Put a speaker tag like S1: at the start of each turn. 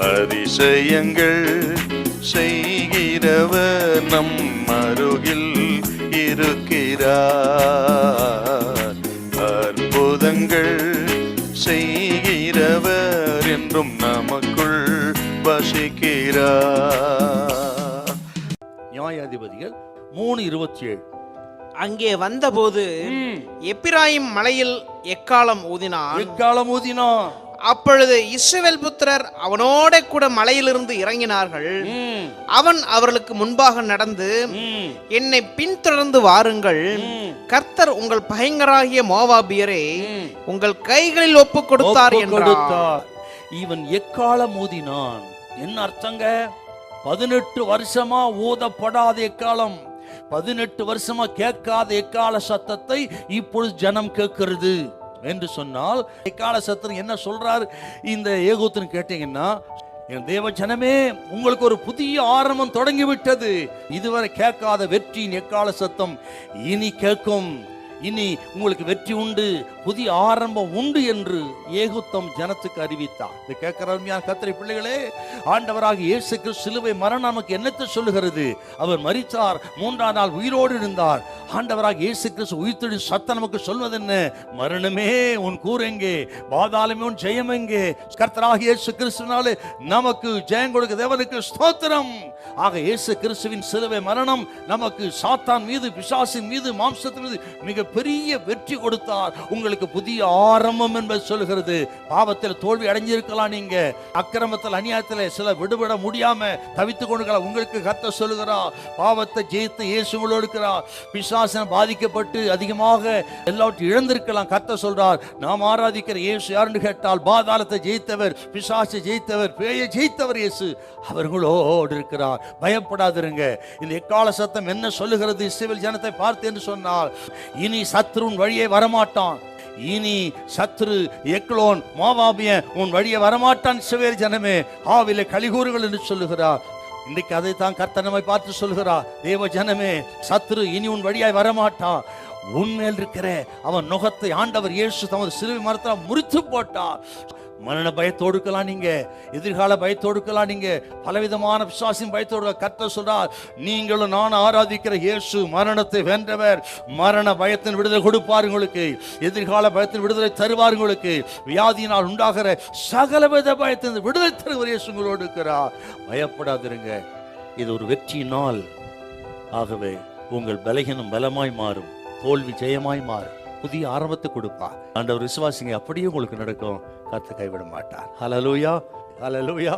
S1: அதிசயங்கள் செய்கிறவர் நம் அருகில் இருக்கிறார். அற்புதங்கள் செய்கிறவர் என்றும் நமக்குள் வசிக்கிறார்.
S2: நியாயாதிபதிகள் 3:27.
S3: அங்கே வந்தபோது எப்பிராயிம் மலையில் எக்காலம் ஊதினான். அப்பொழுது இஸ்ரவேல் புத்திரர் அவனோட கூட மலையிலிருந்து இறங்கினார்கள். அவன் அவர்களுக்கு முன்பாக நடந்து, என்னை பின்தொடர்ந்து வாருங்கள், கர்த்தர் உங்கள் பகைஞராகிய மோவாபியரை உங்கள் கைகளில் ஒப்பு கொடுத்தார் என்றார்.
S2: இவன் எக்காலம் ஊதினான். என்ன அர்த்தங்க? 18 வருஷமா ஊதப்படாத எக்காலம், 18 வருஷமா கேட்காத எக்கால சத்தத்தை இப்பொழுது ஜனம் கேட்கிறது என்று சொன்னால், எக்கால சத்தம் என்ன சொல்றார் இந்த ஏகூத்துன்னு கேட்டீங்கன்னா, என் தேவ ஜனமே, உங்களுக்கு ஒரு புதிய ஆரம்பம் தொடங்கிவிட்டது. இதுவரை கேட்காத வெற்றியின் எக்கால சத்தம் இனி கேட்கும். இனி உங்களுக்கு வெற்றி உண்டு, புதிய ஆரம்பம் உண்டு என்று ஏகுத்தம் ஜனத்துக்கு அறிவித்தார். இதை கேட்கிற அருமையான கர்த்தருடைய பிள்ளைகளே, ஆண்டவராக இயேசு கிறிஸ்து சிலுவை மரணம் நமக்கு என்னத்தை சொல்லுகிறது? அவர் மரித்தார், 3ஆம் நாள் உயிரோடு இருந்தார். ஆண்டவராக இயேசு கிறிஸ்து உயிர்த்தெழு சத்தம் நமக்கு சொல்வது என்ன? மரணமே உன் கூர் எங்கே, பாதாளமே உன் ஜெயம் எங்கே? கர்த்தராக இயேசு கிறிஸ்துவினாலே நமக்கு ஜெயம் கொடுக்க தேவனுக்கு ஸ்தோத்திரம். ஆக இயேசு கிறிஸ்துவின் சிலுவை மரணம் நமக்கு சாத்தான் மீது, பிசாசின் மீது, மாம்சத்தின் மீது மிக பெரிய வெற்றி கொடுத்தார். உங்களுக்கு புதிய ஆரம்பம் என்பது சொல்கிறது. பாவத்தில் தோல்வி அடைஞ்சிருக்கலாம், நீங்க அக்கிரமத்தில் அநியாயத்தில் சில விடுபட முடியாம தவித்துக் கொண்டிருக்கலாம். உங்களுக்கு கர்த்தர் சொல்லுகிறார், பாவத்தை ஜெயித்து இயேசு உங்களோடு இருக்கிறார். பிசாசன பாதிக்கப்பட்டு அதிகமாக எல்லாவற்றையும் இழந்திருக்கலாம். கர்த்தர் சொல்றார், நாம் ஆராதிக்கிற இயேசு யாருன்னு கேட்டால், பாதாளத்தை ஜெயித்தவர், பிசாசை ஜெயித்தவர், பேயை ஜெயித்தவர் இயேசு அவர்களோடு இருக்கிறார். பயப்படாதிருங்க. இந்த எக்கால சத்தம் என்ன சொல்லுகிறது இஸ்ரவேல் ஜனத்தை பார்த்து என்று சொன்னால், இனி சத்ருன் வழியே வரமாட்டான். இனி சத்ரு எக்லோன் மோவாபியன் உன் வழியே வரமாட்டான். இஸ்ரவேல் ஜனமே, ஆவிலே கலிகூறுகள் என்று சொல்லுகிறார். இன்றைக்கு அதை தான் கர்த்தர் நம்மை பார்த்து சொல்லுகிறார். தேவ ஜனமே, சத்ரு இனி உன் வழியாய் வரமாட்டான். உன்மேல் இருக்கிற அவன் நுகத்தை ஆண்டவர் இயேசு தமது சிலுவை மரத்தால் முறித்து போட்டார். மரண பயத்தோடு இருக்கலாம், நீங்க எதிர்கால பயத்தோடு இருக்கலாம், நீங்க பலவிதமான விசுவாசின் பயத்தோடு. கர்த்தர் சொல்றார், நீங்களும் நான் ஆராதிக்கிற இயேசு மரணத்தை வென்றவர். மரண பயத்தின் விடுதலை கொடுப்பார் உங்களுக்கு, எதிர்கால பயத்தின் விடுதலை தருவார் உங்களுக்கு, வியாதியினால் உண்டாகிற சகலவித பயத்தின் விடுதலை தருவார் இயேசு உங்களோடு இருக்கிறார். பயப்படாதிருங்க, இது ஒரு வெற்றி நாள். ஆகவே உங்கள் பலகீனம் பலமாய் மாறும், தோல்வி ஜெயமாய் மாறும், புதிய ஆரம்பத்தை கொடுப்பார் ஆண்டவர். விசுவாசிங்க, அப்படியே உங்களுக்கு நடக்கும். கர்த்தர் கைவிட மாட்டார். ஹல்லேலூயா, ஹல்லேலூயா.